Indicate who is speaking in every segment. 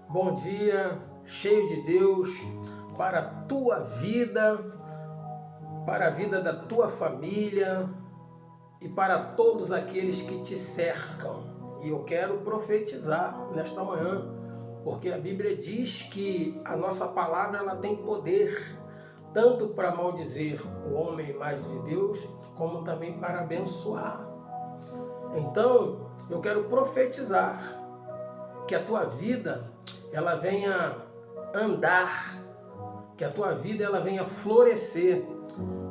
Speaker 1: bom dia, cheio de Deus, para a tua vida, para a vida da tua família e para todos aqueles que te cercam. E eu quero profetizar nesta manhã, porque a Bíblia diz que a nossa palavra ela tem poder, tanto para maldizer o homem mais de Deus, como também para abençoar. Então, eu quero profetizar que a tua vida ela venha andar, que a tua vida ela venha florescer,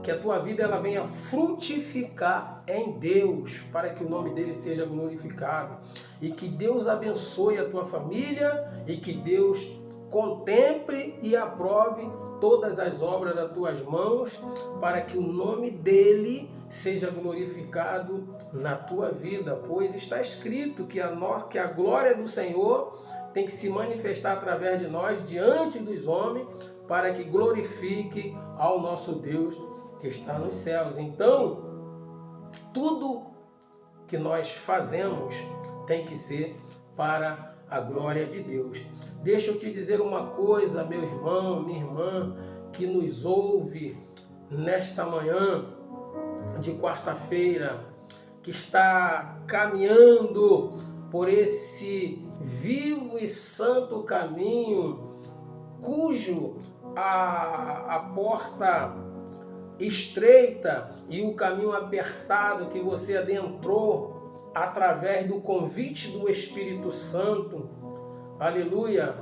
Speaker 1: que a tua vida ela venha frutificar em Deus, para que o nome dele seja glorificado, e que Deus abençoe a tua família, e que Deus contemple e aprove todas as obras das tuas mãos, para que o nome dele seja glorificado na tua vida, pois está escrito que a glória do Senhor tem que se manifestar através de nós diante dos homens, para que glorifique ao nosso Deus que está nos céus. Então, tudo que nós fazemos tem que ser para a glória de Deus. Deixa eu te dizer uma coisa, meu irmão, minha irmã, que nos ouve nesta manhã de quarta-feira, que está caminhando por esse vivo e santo caminho, cujo a porta estreita e o caminho apertado que você adentrou através do convite do Espírito Santo, aleluia,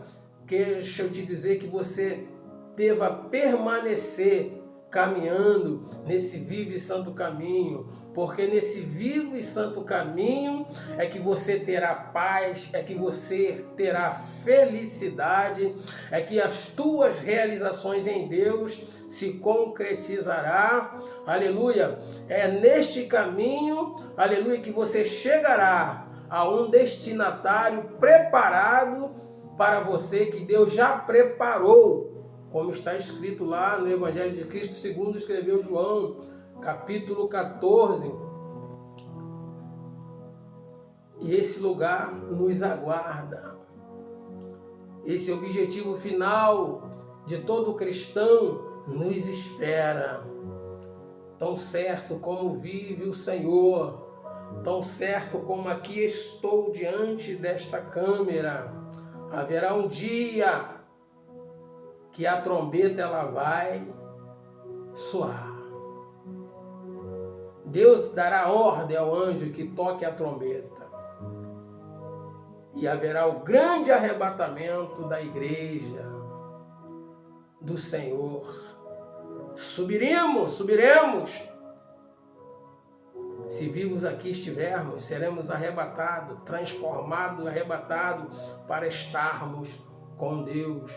Speaker 1: deixa eu te dizer que você deva permanecer caminhando nesse vivo e santo caminho, porque nesse vivo e santo caminho é que você terá paz, é que você terá felicidade, é que as tuas realizações em Deus se concretizará, aleluia. É neste caminho, aleluia, que você chegará a um destinatário preparado para você, que Deus já preparou, como está escrito lá no Evangelho de Cristo, segundo escreveu João, capítulo 14. E esse lugar nos aguarda. Esse objetivo final de todo cristão nos espera. Tão certo como vive o Senhor, tão certo como aqui estou diante desta câmera, haverá um dia que a trombeta ela vai soar. Deus dará ordem ao anjo que toque a trombeta. E haverá o grande arrebatamento da igreja do Senhor. Subiremos. Se vivos aqui estivermos, seremos arrebatados, transformados, arrebatados para estarmos com Deus.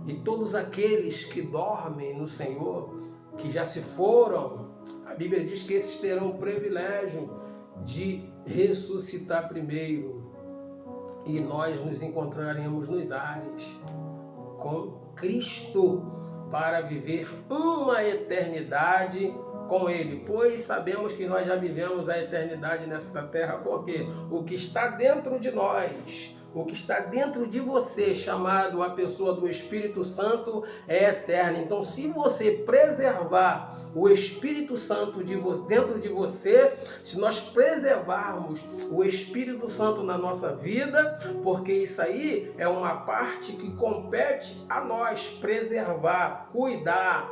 Speaker 1: E todos aqueles que dormem no Senhor, que já se foram, a Bíblia diz que esses terão o privilégio de ressuscitar primeiro. E nós nos encontraremos nos ares com Cristo para viver uma eternidade com Ele. Pois sabemos que nós já vivemos a eternidade nesta terra, porque o que está dentro de nós, o que está dentro de você, chamado a pessoa do Espírito Santo, é eterno. Então, se você preservar o Espírito Santo dentro de você, se nós preservarmos o Espírito Santo na nossa vida, porque isso aí é uma parte que compete a nós preservar, cuidar,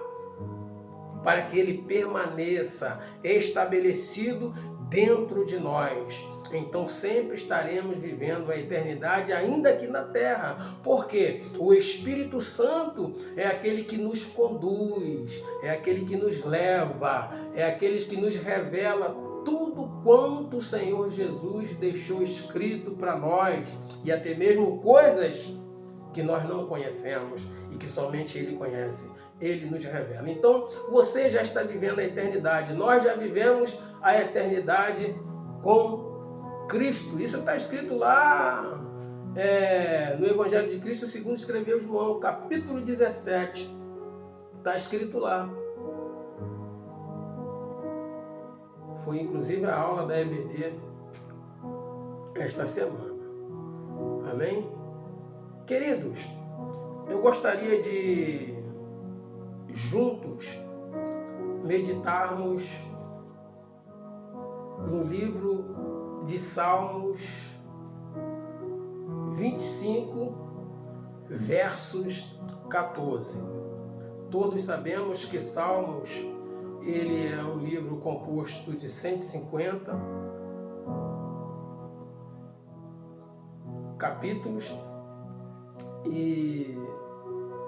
Speaker 1: para que ele permaneça estabelecido dentro de nós. Então sempre estaremos vivendo a eternidade ainda aqui na terra, porque o Espírito Santo é aquele que nos conduz, é aquele que nos leva, é aquele que nos revela tudo quanto o Senhor Jesus deixou escrito para nós, e até mesmo coisas que nós não conhecemos e que somente Ele conhece. Ele nos revela. Então, você já está vivendo a eternidade. Nós já vivemos a eternidade com Cristo. Isso está escrito lá no Evangelho de Cristo, segundo escreveu João, capítulo 17. Está escrito lá. Foi inclusive a aula da EBD esta semana. Amém? Queridos, eu gostaria de juntos meditarmos no livro de Salmos 25, versos 14. Todos sabemos que Salmos, ele é um livro composto de 150 capítulos e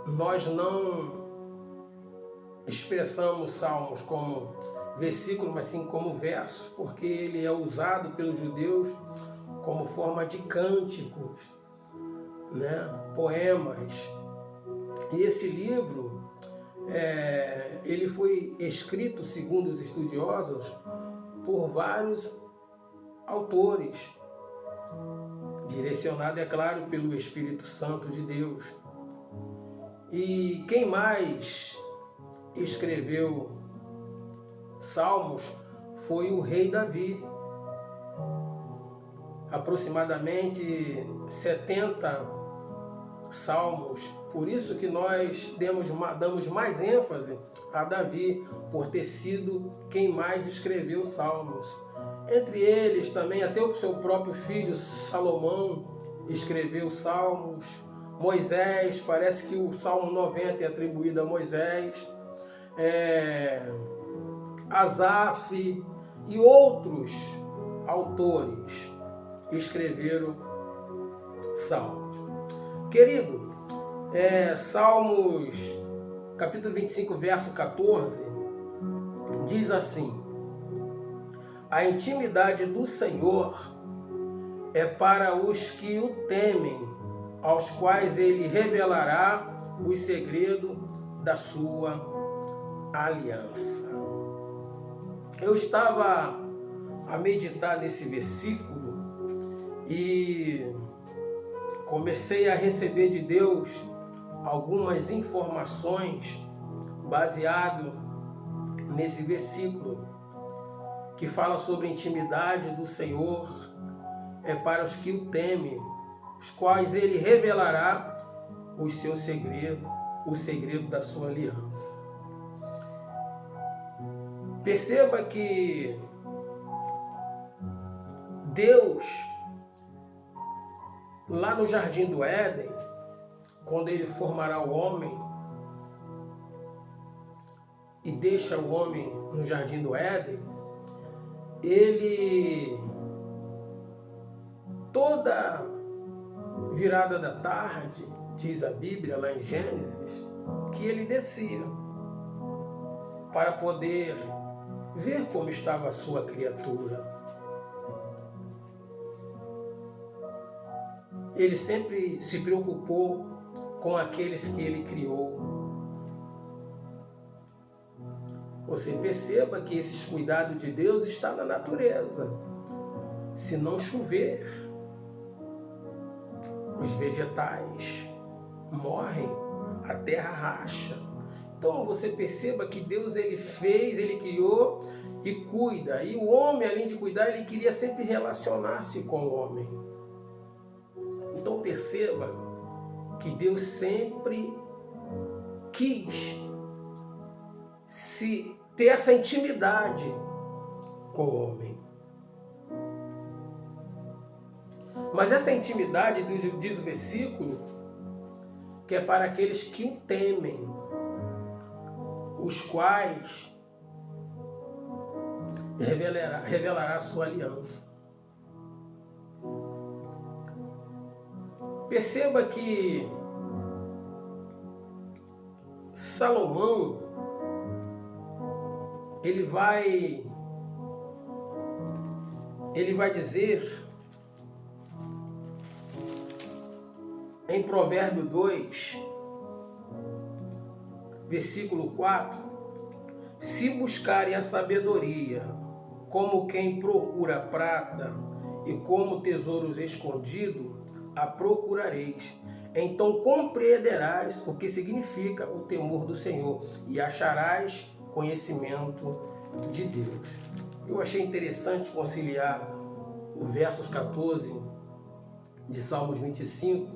Speaker 1: nós não expressamos Salmos como versículos, mas sim como versos, porque ele é usado pelos judeus como forma de cânticos, né? Poemas. E esse livro, ele foi escrito, segundo os estudiosos, por vários autores, direcionado, é claro, pelo Espírito Santo de Deus. E quem mais escreveu Salmos foi o rei Davi. Aproximadamente 70 salmos. Por isso que nós damos mais ênfase a Davi, por ter sido quem mais escreveu salmos. Entre eles também até o seu próprio filho Salomão escreveu salmos. Moisés, parece que o Salmo 90 é atribuído a Moisés. Asaf e outros autores escreveram salmos. Querido, Salmos capítulo 25, verso 14, diz assim: a intimidade do Senhor é para os que o temem, aos quais ele revelará os segredos da sua aliança. Eu estava a meditar nesse versículo e comecei a receber de Deus algumas informações baseado nesse versículo que fala sobre a intimidade do Senhor é para os que o temem, os quais ele revelará os seus segredos, o segredo da sua aliança. Perceba que Deus, lá no Jardim do Éden, quando ele formará o homem e deixa o homem no Jardim do Éden, ele, toda virada da tarde, diz a Bíblia lá em Gênesis, que ele descia para poder ver como estava a sua criatura. Ele sempre se preocupou com aqueles que ele criou. Você perceba que esses cuidados de Deus estão na natureza. Se não chover, os vegetais morrem, a terra racha. Então você perceba que Deus ele fez, ele criou e cuida. E o homem, além de cuidar, ele queria sempre relacionar-se com o homem. Então perceba que Deus sempre quis ter essa intimidade com o homem. Mas essa intimidade, diz o versículo, que é para aqueles que o temem, os quais revelará a sua aliança. Perceba que Salomão, ele vai dizer em Provérbio 2, versículo 4, se buscarem a sabedoria como quem procura prata e como tesouros escondidos, a procurareis. Então compreenderás o que significa o temor do Senhor e acharás conhecimento de Deus. Eu achei interessante conciliar o versos 14 de Salmos 25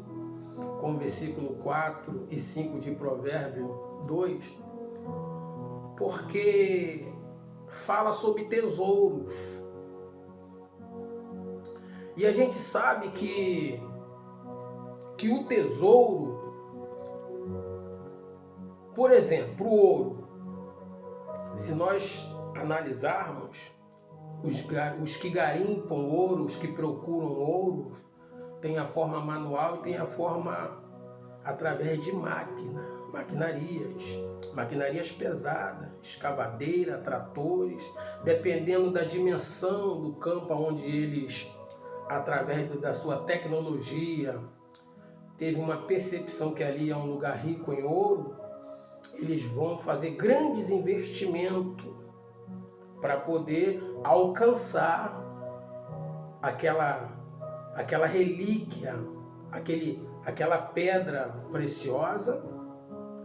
Speaker 1: com o versículo 4 e 5 de Provérbio 2, porque fala sobre tesouros. E a gente sabe que o tesouro, por exemplo, o ouro, se nós analisarmos, os que garimpam ouro, os que procuram ouro, tem a forma manual e tem a forma através de maquinarias pesadas, escavadeira, tratores, dependendo da dimensão do campo onde eles, através da sua tecnologia, teve uma percepção que ali é um lugar rico em ouro, eles vão fazer grandes investimentos para poder alcançar aquela relíquia, aquela pedra preciosa,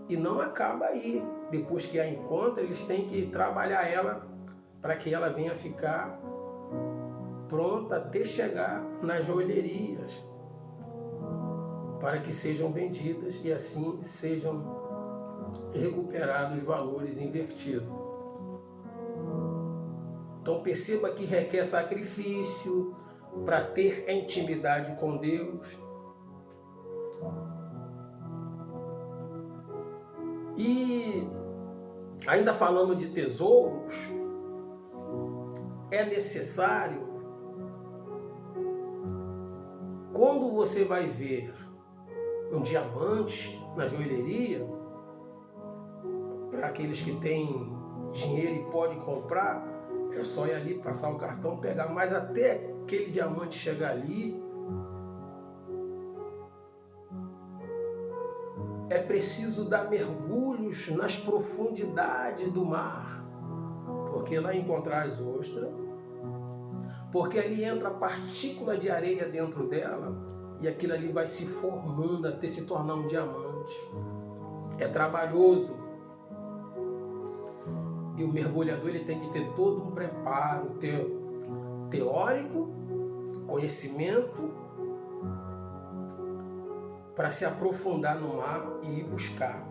Speaker 1: e não acaba aí. Depois que a encontra, eles têm que trabalhar ela para que ela venha ficar pronta até chegar nas joalherias, para que sejam vendidas e assim sejam recuperados os valores invertidos. Então perceba que requer sacrifício para ter intimidade com Deus. E ainda falando de tesouros, é necessário, quando você vai ver um diamante na joalheria, para aqueles que têm dinheiro e podem comprar, é só ir ali, passar o cartão, pegar. Mas até aquele diamante chegar ali, é preciso dar mergulhos nas profundidades do mar, porque lá encontrar as ostras, porque ali entra partícula de areia dentro dela e aquilo ali vai se formando até se tornar um diamante. É trabalhoso. E o mergulhador ele tem que ter todo um preparo teórico, conhecimento, para se aprofundar no mar e ir buscar.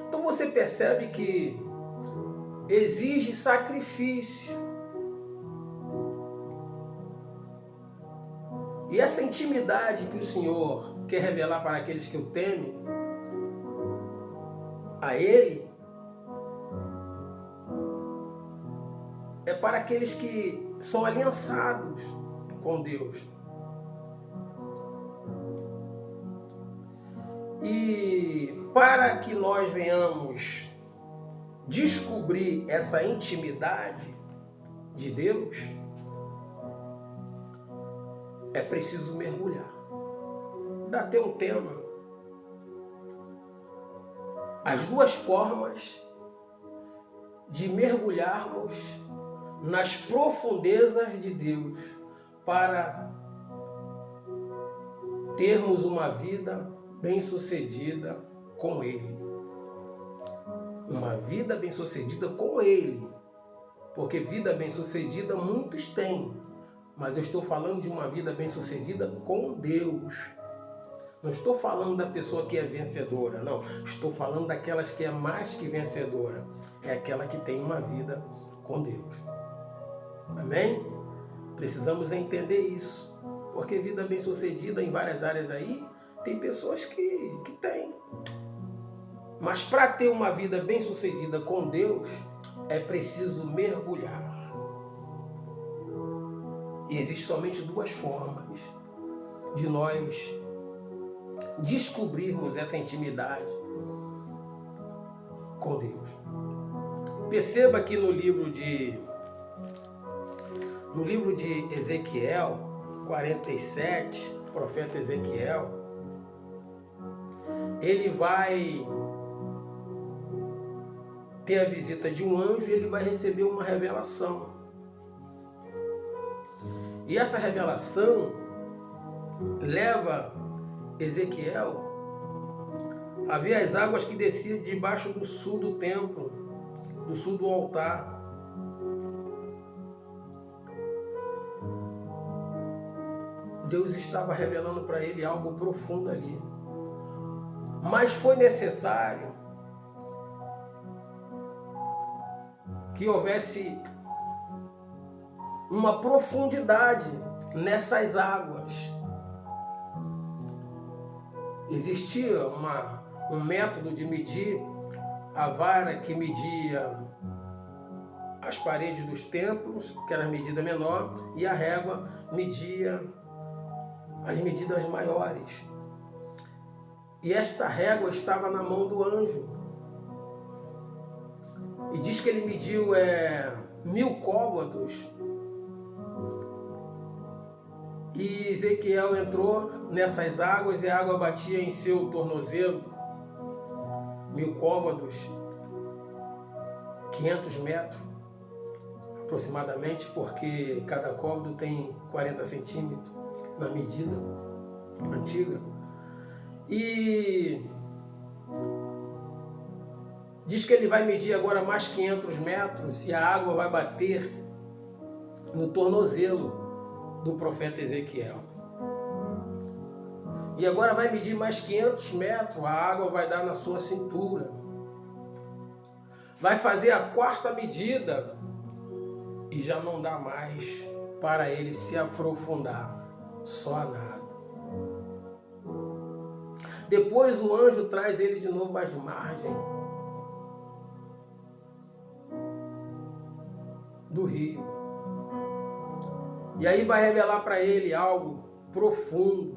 Speaker 1: Então você percebe que exige sacrifício. E essa intimidade que o Senhor quer revelar para aqueles que o temem, a Ele, é para aqueles que são aliançados com Deus. E para que nós venhamos descobrir essa intimidade de Deus, é preciso mergulhar. Dá até um tema. As duas formas de mergulharmos nas profundezas de Deus para termos uma vida bem-sucedida com Ele. Uma vida bem-sucedida com Ele. Porque vida bem-sucedida muitos têm. Mas eu estou falando de uma vida bem-sucedida com Deus. Não estou falando da pessoa que é vencedora, não. Estou falando daquelas que é mais que vencedora. É aquela que tem uma vida com Deus. Amém? Precisamos entender isso. Porque vida bem-sucedida em várias áreas aí, tem pessoas que têm. Mas para ter uma vida bem-sucedida com Deus, é preciso mergulhar. E existem somente duas formas de nós descobrirmos essa intimidade com Deus. Perceba que no livro de Ezequiel 47, o profeta Ezequiel, ele vai ter a visita de um anjo e ele vai receber uma revelação. E essa revelação leva Ezequiel a ver as águas que desciam debaixo do sul do templo, do sul do altar. Deus estava revelando para ele algo profundo ali. Mas foi necessário que houvesse uma profundidade nessas águas. Existia um método de medir, a vara que media as paredes dos templos, que era a medida menor, e a régua media as medidas maiores. E esta régua estava na mão do anjo. E diz que ele mediu 1000 côvados. E Ezequiel entrou nessas águas e a água batia em seu tornozelo. 1000 côvados, 500 metros aproximadamente, porque cada côvado tem 40 centímetros na medida antiga. E diz que ele vai medir agora mais 500 metros e a água vai bater no tornozelo do profeta Ezequiel. E agora vai medir mais 500 metros, a água vai dar na sua cintura. Vai fazer a 4ª medida e já não dá mais para ele se aprofundar, só a nada. Depois o anjo traz ele de novo às margens do rio. E aí vai revelar para ele algo profundo.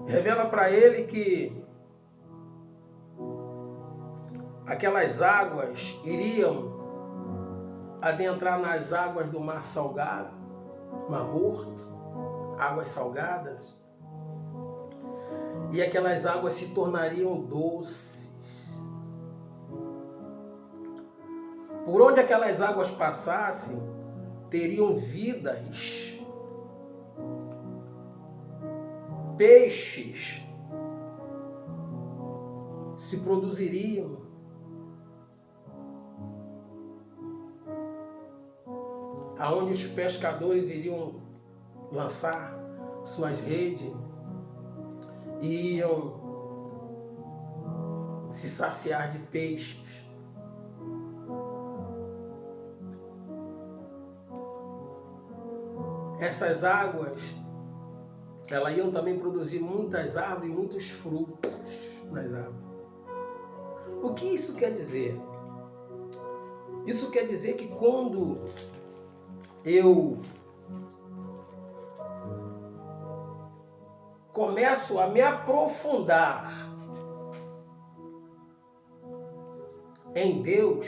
Speaker 1: Revela para ele que aquelas águas iriam adentrar nas águas do Mar Salgado, Mar Morto, águas salgadas, e aquelas águas se tornariam doces. Por onde aquelas águas passassem, teriam vidas. Peixes se produziriam. Aonde os pescadores iriam lançar suas redes, iam se saciar de peixes. Essas águas, elas iam também produzir muitas árvores e muitos frutos nas árvores. O que isso quer dizer? Isso quer dizer que quando eu começo a me aprofundar em Deus,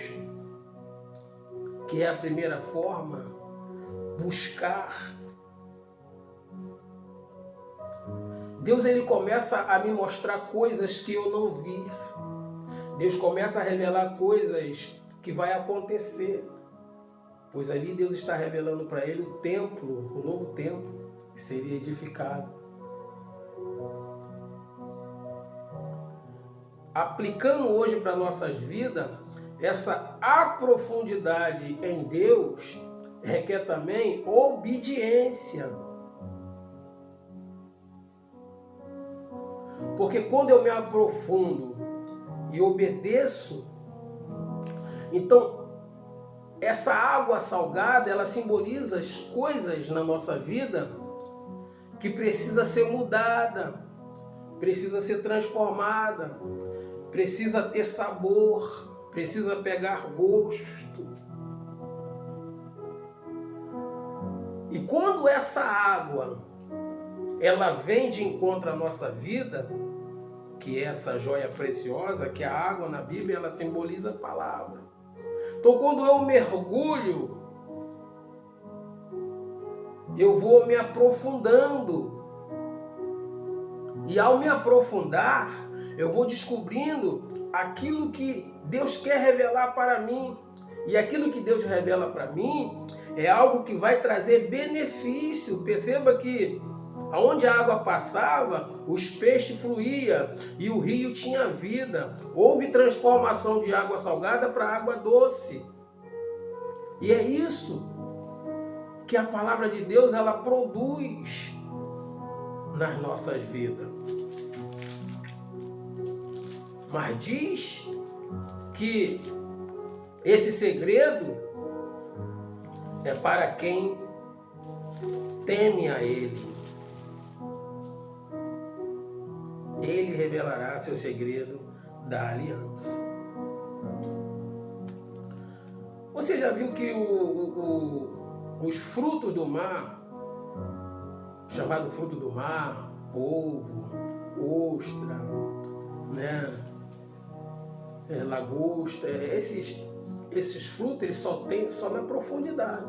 Speaker 1: que é a primeira forma, buscar. Deus, ele começa a me mostrar coisas que eu não vi. Deus começa a revelar coisas que vai acontecer. Pois ali Deus está revelando para ele o templo, o novo templo, que seria edificado. Aplicando hoje para nossas vidas, essa aprofundidade em Deus requer também obediência. Porque quando eu me aprofundo e obedeço, então essa água salgada, ela simboliza as coisas na nossa vida que precisa ser mudada, precisa ser transformada, precisa ter sabor, precisa pegar gosto. E quando essa água, ela vem de encontro à nossa vida, que é essa joia preciosa, que a água na Bíblia, ela simboliza a palavra. Então, quando eu mergulho, eu vou me aprofundando. E ao me aprofundar, eu vou descobrindo aquilo que Deus quer revelar para mim. E aquilo que Deus revela para mim é algo que vai trazer benefício. Perceba que aonde a água passava, os peixes fluíam e o rio tinha vida. Houve transformação de água salgada para água doce. E é isso que a palavra de Deus ela produz nas nossas vidas. Mas diz que esse segredo é para quem teme a Ele. Ele revelará seu segredo da aliança. Você já viu que os frutos do mar, chamado fruto do mar, polvo, ostra, né, lagosta, esses frutos eles só tem só na profundidade.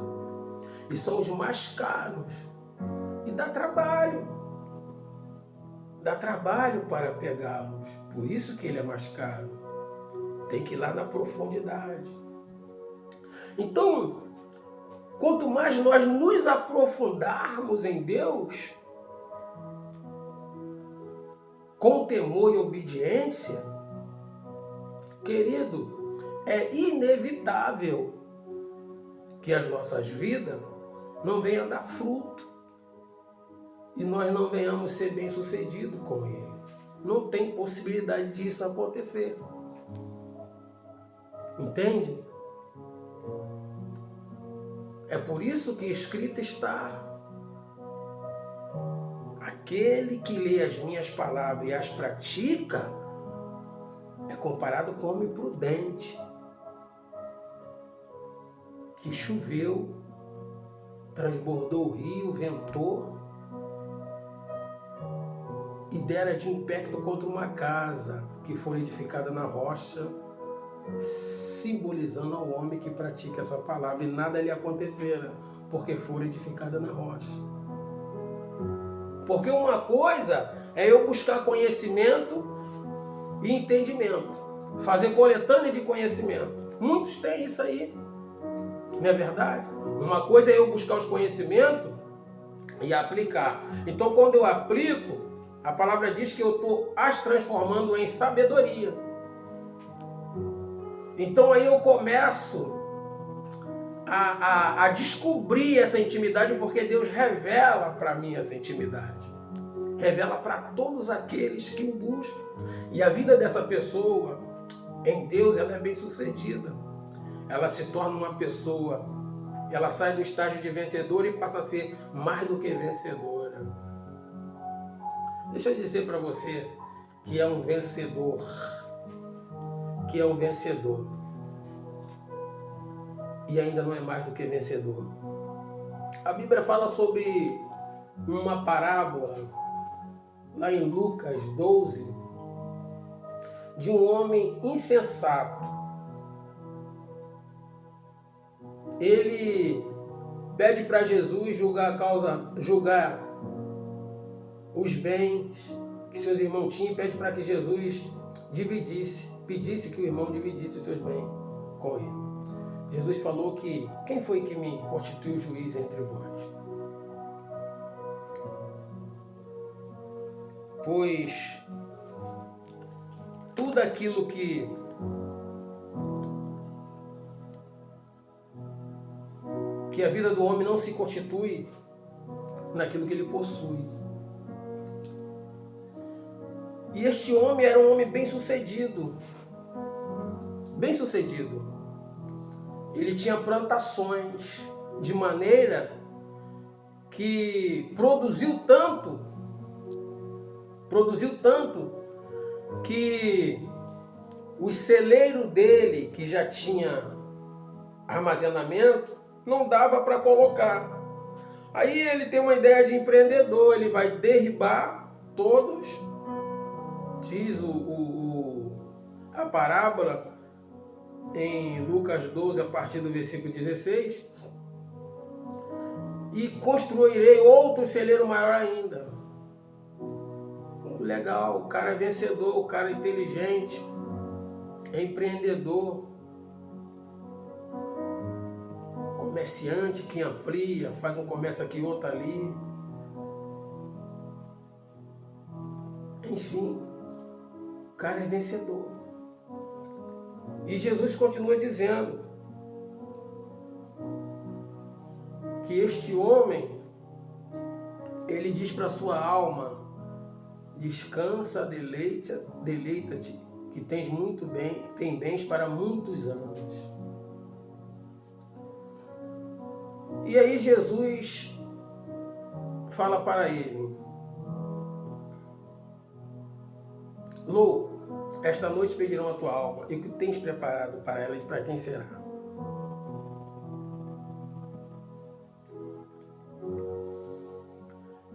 Speaker 1: E são os mais caros. E dá trabalho. Dá trabalho para pegá-los. Por isso que ele é mais caro. Tem que ir lá na profundidade. Então, quanto mais nós nos aprofundarmos em Deus, com temor e obediência, querido, é inevitável que as nossas vidas não venham dar fruto e nós não venhamos ser bem-sucedidos com Ele. Não tem possibilidade disso acontecer. Entende? É por isso que escrito está: aquele que lê as minhas palavras e as pratica é comparado com homem prudente, que choveu, transbordou o rio, ventou e dera de impacto contra uma casa que foi edificada na rocha, simbolizando ao homem que pratica essa palavra, e nada lhe acontecerá, porque for edificada na rocha. Porque uma coisa é eu buscar conhecimento e entendimento, fazer coletânea de conhecimento. Muitos têm isso aí, não é verdade? Uma coisa é eu buscar os conhecimentos e aplicar. Então, quando eu aplico, a palavra diz que eu estou as transformando em sabedoria. Então aí eu começo a descobrir essa intimidade, porque Deus revela para mim essa intimidade. Revela para todos aqueles que o buscam. E a vida dessa pessoa em Deus, ela é bem sucedida. Ela se torna uma pessoa, ela sai do estágio de vencedor e passa a ser mais do que vencedora. Deixa eu dizer para você que é um vencedor. Que é um vencedor. E ainda não é mais do que vencedor. A Bíblia fala sobre uma parábola, lá em Lucas 12, de um homem insensato. Ele pede para Jesus julgar os bens que seus irmãos tinham, e pede para que Jesus pedisse que o irmão dividisse os seus bens com ele. Jesus falou que: quem foi que me constituiu juiz entre vós? Pois tudo aquilo que a vida do homem não se constitui naquilo que ele possui. E este homem era um homem bem-sucedido. Bem-sucedido. Ele tinha plantações, de maneira que produziu tanto que o celeiro dele, que já tinha armazenamento, não dava para colocar. Aí ele tem uma ideia de empreendedor, ele vai derribar todos, diz a parábola em Lucas 12, a partir do versículo 16, e construirei outro celeiro maior ainda. Legal, o cara é vencedor, o cara é inteligente, é empreendedor, comerciante que amplia, faz um comércio aqui, outro ali. Enfim, o cara é vencedor. E Jesus continua dizendo que este homem, ele diz para sua alma: descansa, deleita-te, que tens muito bem, tem bens para muitos anos. E aí Jesus fala para ele: louco, esta noite pedirão a tua alma, e o que tens preparado para ela e para quem será?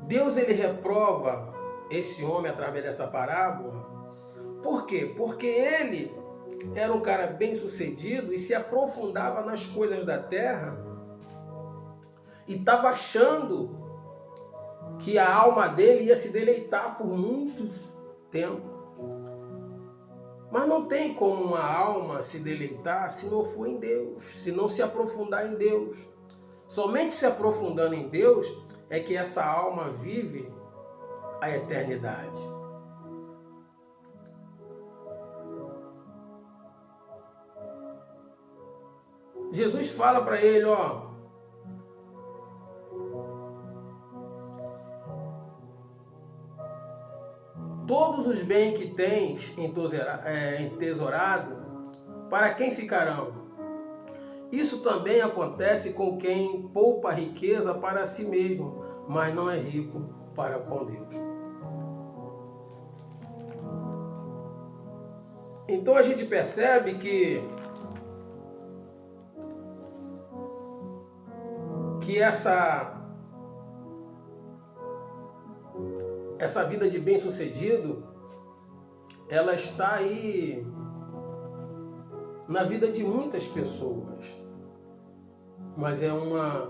Speaker 1: Deus, ele reprova esse homem através dessa parábola. Por quê? Porque ele era um cara bem sucedido e se aprofundava nas coisas da terra e estava achando que a alma dele ia se deleitar por muito tempo. Mas não tem como uma alma se deleitar se não for em Deus, se não se aprofundar em Deus. Somente se aprofundando em Deus é que essa alma vive a eternidade. Jesus fala para ele, ó: todos os bens que tens entesourado, para quem ficarão? Isso também acontece com quem poupa riqueza para si mesmo, mas não é rico para com Deus. Então a gente percebe que essa vida de bem-sucedido, ela está aí na vida de muitas pessoas, mas é uma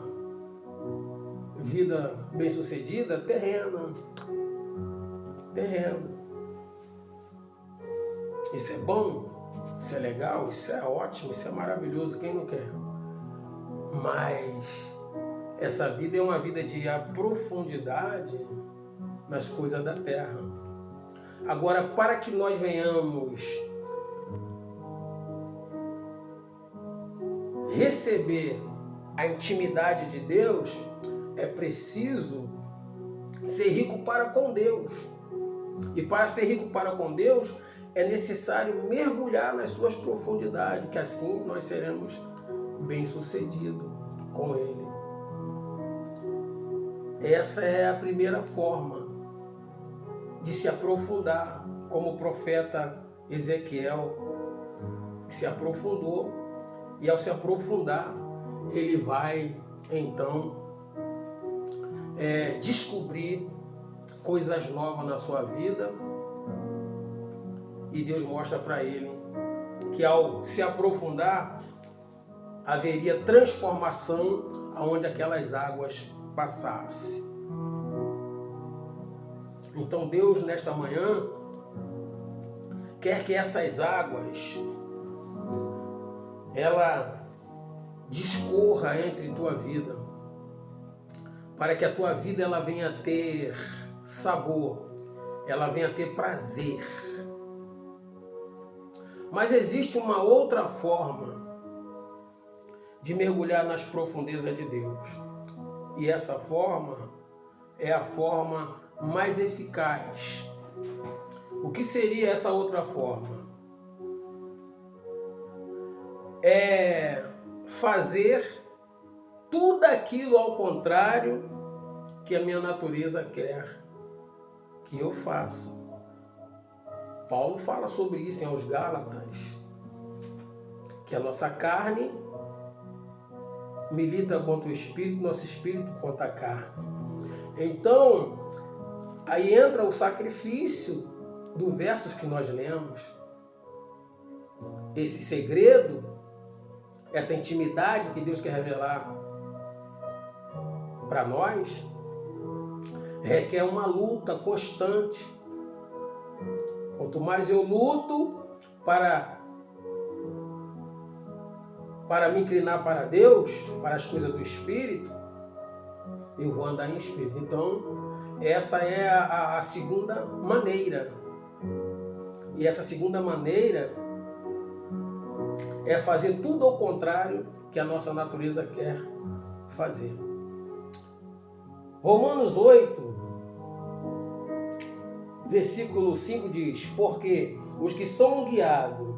Speaker 1: vida bem-sucedida terrena. Isso é bom, isso é legal, isso é ótimo, isso é maravilhoso, quem não quer? Mas essa vida é uma vida de profundidade nas coisas da terra. Agora, para que nós venhamos receber a intimidade de Deus, é preciso ser rico para com Deus. E para ser rico para com Deus, é necessário mergulhar nas suas profundidades, que assim nós seremos bem-sucedidos com Ele. Essa é a primeira forma de se aprofundar, como o profeta Ezequiel se aprofundou, e ao se aprofundar, ele vai então descobrir coisas novas na sua vida, e Deus mostra para ele que ao se aprofundar, haveria transformação aonde aquelas águas passassem. Então Deus, nesta manhã, quer que essas águas ela discorra entre tua vida, para que a tua vida ela venha a ter sabor, ela venha a ter prazer. Mas existe uma outra forma de mergulhar nas profundezas de Deus. E essa forma é a forma mais eficaz. O que seria essa outra forma? É fazer tudo aquilo ao contrário que a minha natureza quer que eu faça. Paulo fala sobre isso aos Gálatas, que a nossa carne milita contra o espírito, nosso espírito contra a carne. Então, aí entra o sacrifício do versos que nós lemos. Esse segredo, essa intimidade que Deus quer revelar para nós, requer uma luta constante. Quanto mais eu luto para me inclinar para Deus, para as coisas do Espírito, eu vou andar em Espírito. Então, essa é a segunda maneira. E essa segunda maneira é fazer tudo ao contrário que a nossa natureza quer fazer. Romanos 8, versículo 5 diz: porque os que são guiados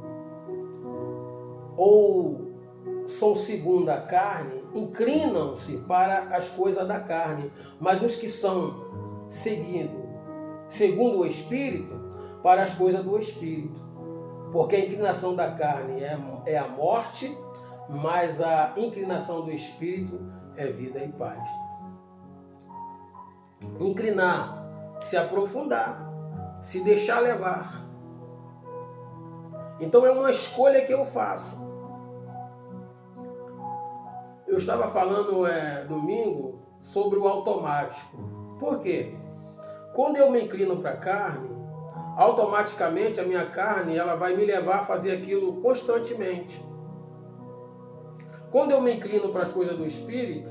Speaker 1: ou são segundo a carne, inclinam-se para as coisas da carne, mas os que são segundo o Espírito, para as coisas do Espírito. Porque a inclinação da carne é a morte, mas a inclinação do Espírito é vida e paz. Inclinar, se aprofundar, se deixar levar. Então é uma escolha que eu faço. Eu estava falando domingo sobre o automático. Por quê? Quando eu me inclino para a carne, automaticamente a minha carne ela vai me levar a fazer aquilo constantemente. Quando eu me inclino para as coisas do Espírito,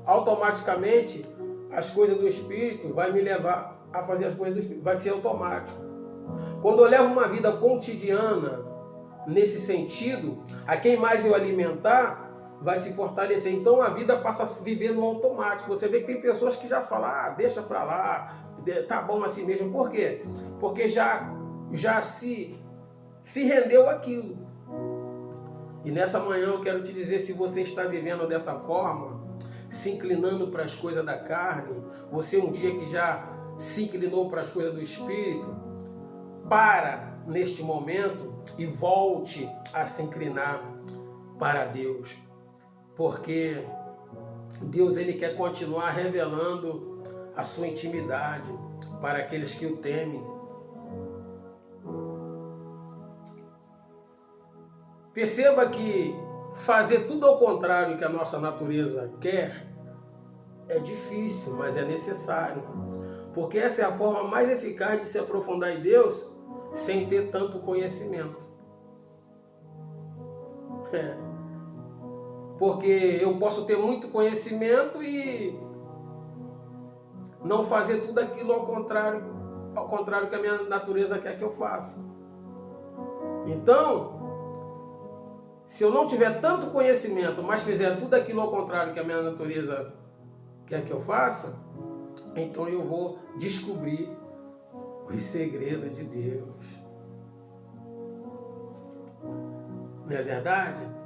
Speaker 1: automaticamente as coisas do Espírito vai me levar a fazer as coisas do Espírito. Vai ser automático. Quando eu levo uma vida cotidiana nesse sentido, a quem mais eu alimentar vai se fortalecer. Então a vida passa a viver no automático. Você vê que tem pessoas que já falam, deixa pra lá, tá bom assim mesmo. Por quê? Porque já se rendeu aquilo. E nessa manhã eu quero te dizer, se você está vivendo dessa forma, se inclinando para as coisas da carne, você um dia que já se inclinou para as coisas do Espírito, para neste momento e volte a se inclinar para Deus. Porque Deus ele quer continuar revelando a sua intimidade para aqueles que o temem. Perceba que fazer tudo ao contrário que a nossa natureza quer é difícil, mas é necessário. Porque essa é a forma mais eficaz de se aprofundar em Deus sem ter tanto conhecimento. Porque eu posso ter muito conhecimento e não fazer tudo aquilo ao contrário que a minha natureza quer que eu faça. Então, se eu não tiver tanto conhecimento, mas fizer tudo aquilo ao contrário que a minha natureza quer que eu faça, então eu vou descobrir os segredos de Deus. Não é verdade?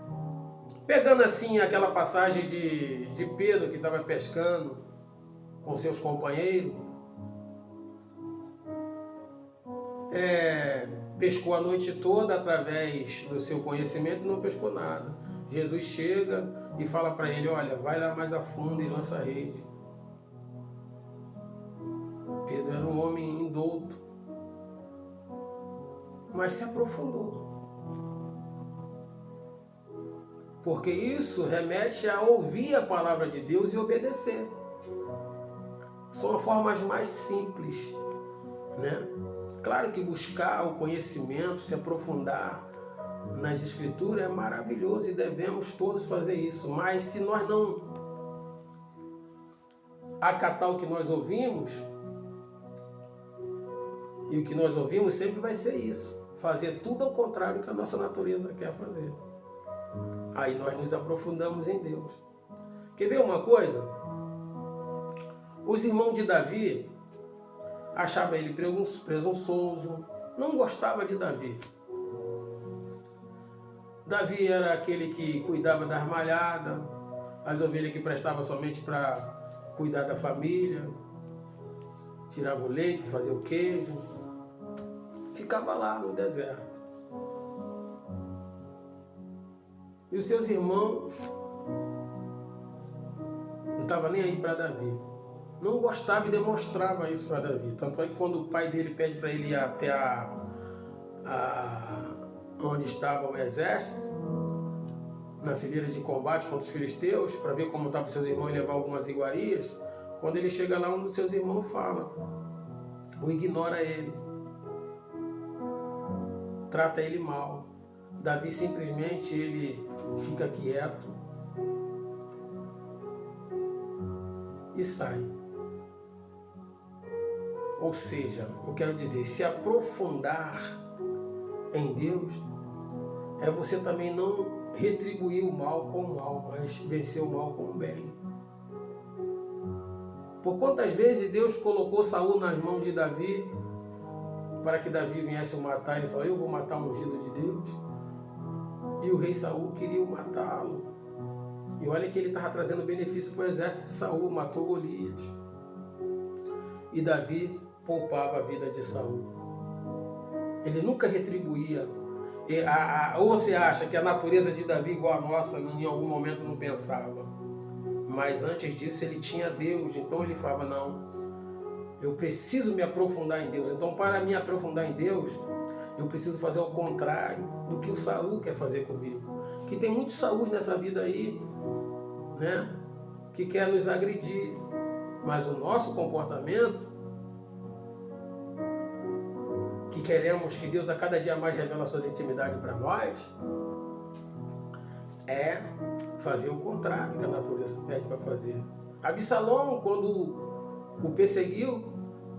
Speaker 1: Pegando assim aquela passagem de Pedro que estava pescando com seus companheiros, pescou a noite toda através do seu conhecimento e não pescou nada. Jesus chega e fala para ele, olha, vai lá mais a fundo e lança a rede. Pedro era um homem indouto, mas se aprofundou. Porque isso remete a ouvir a palavra de Deus e obedecer. São as formas mais simples, né? Claro que buscar o conhecimento, se aprofundar nas Escrituras é maravilhoso e devemos todos fazer isso. Mas se nós não acatar o que nós ouvimos, e o que nós ouvimos sempre vai ser isso. Fazer tudo ao contrário que a nossa natureza quer fazer. Aí nós nos aprofundamos em Deus. Quer ver uma coisa? Os irmãos de Davi achavam ele presunçoso, não gostava de Davi. Davi era aquele que cuidava das malhadas, as ovelhas que prestavam somente para cuidar da família, tirava o leite, fazia o queijo, ficava lá no deserto. E os seus irmãos não estavam nem aí para Davi. Não gostava e demonstrava isso para Davi. Tanto é que quando o pai dele pede para ele ir até onde estava o exército, na fileira de combate contra os filisteus, para ver como estavam seus irmãos e levar algumas iguarias, quando ele chega lá, um dos seus irmãos fala, ou ignora ele, trata ele mal. Davi simplesmente ele fica quieto e sai. Ou seja, eu quero dizer, se aprofundar em Deus é você também não retribuir o mal com o mal, mas vencer o mal com o bem. Por quantas vezes Deus colocou Saul nas mãos de Davi para que Davi viesse o matar? Ele falou: eu vou matar o ungido de Deus. E o rei Saul queria matá-lo. E olha que ele estava trazendo benefício para o exército de Saul, matou Golias. E Davi poupava a vida de Saul. Ele nunca retribuía. Ou você acha que a natureza de Davi igual a nossa, em algum momento não pensava. Mas antes disso ele tinha Deus. Então ele falava: não, eu preciso me aprofundar em Deus. Então, para me aprofundar em Deus, eu preciso fazer o contrário do que o Saul quer fazer comigo. Que tem muitos Saúl nessa vida aí, né? Que quer nos agredir. Mas o nosso comportamento, que queremos que Deus a cada dia mais revela suas intimidades para nós, é fazer o contrário que a natureza pede para fazer. Absalão, quando o perseguiu,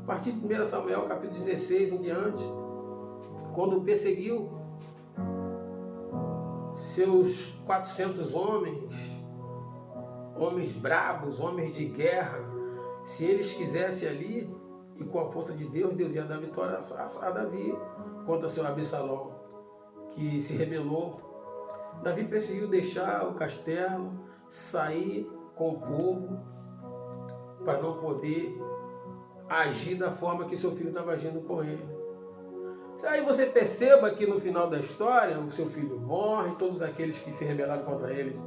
Speaker 1: a partir de 1 Samuel capítulo 16 em diante, quando o perseguiu, seus 400 homens brabos, homens de guerra, se eles quisessem ali, e com a força de Deus, Deus ia dar vitória a Davi contra seu Absalão, que se rebelou. Davi preferiu deixar o castelo, sair com o povo, para não poder agir da forma que seu filho estava agindo com ele. Aí você perceba que no final da história, o seu filho morre, todos aqueles que se rebelaram contra eles,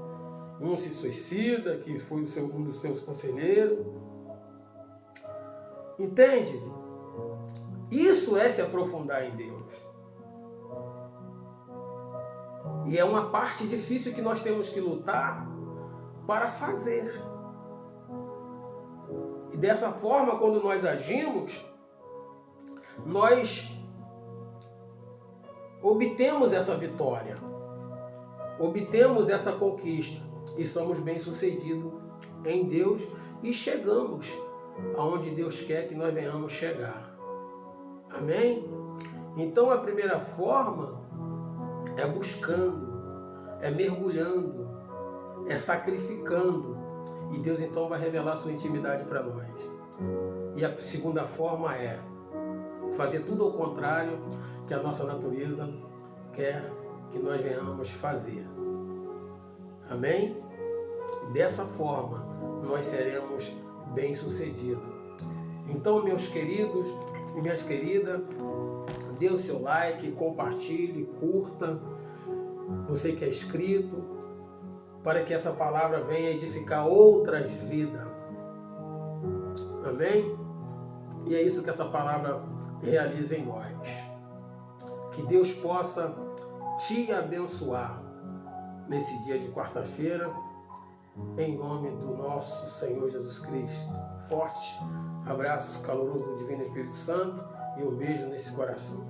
Speaker 1: um se suicida, que foi um dos seus conselheiros. Entende? Isso é se aprofundar em Deus. E é uma parte difícil que nós temos que lutar para fazer. E dessa forma, quando nós agimos, nós obtemos essa vitória, obtemos essa conquista e somos bem-sucedidos em Deus e chegamos aonde Deus quer que nós venhamos chegar. Amém? Então a primeira forma é buscando, é mergulhando, é sacrificando. E Deus então vai revelar sua intimidade para nós. E a segunda forma é fazer tudo ao contrário que a nossa natureza quer que nós venhamos fazer. Amém? Dessa forma nós seremos bem-sucedidos. Então, meus queridos e minhas queridas, dê o seu like, compartilhe, curta, você que é inscrito, para que essa palavra venha edificar outras vidas. Amém? E é isso que essa palavra realiza em nós. Que Deus possa te abençoar nesse dia de quarta-feira, em nome do nosso Senhor Jesus Cristo. Forte abraço caloroso do Divino Espírito Santo e um beijo nesse coração.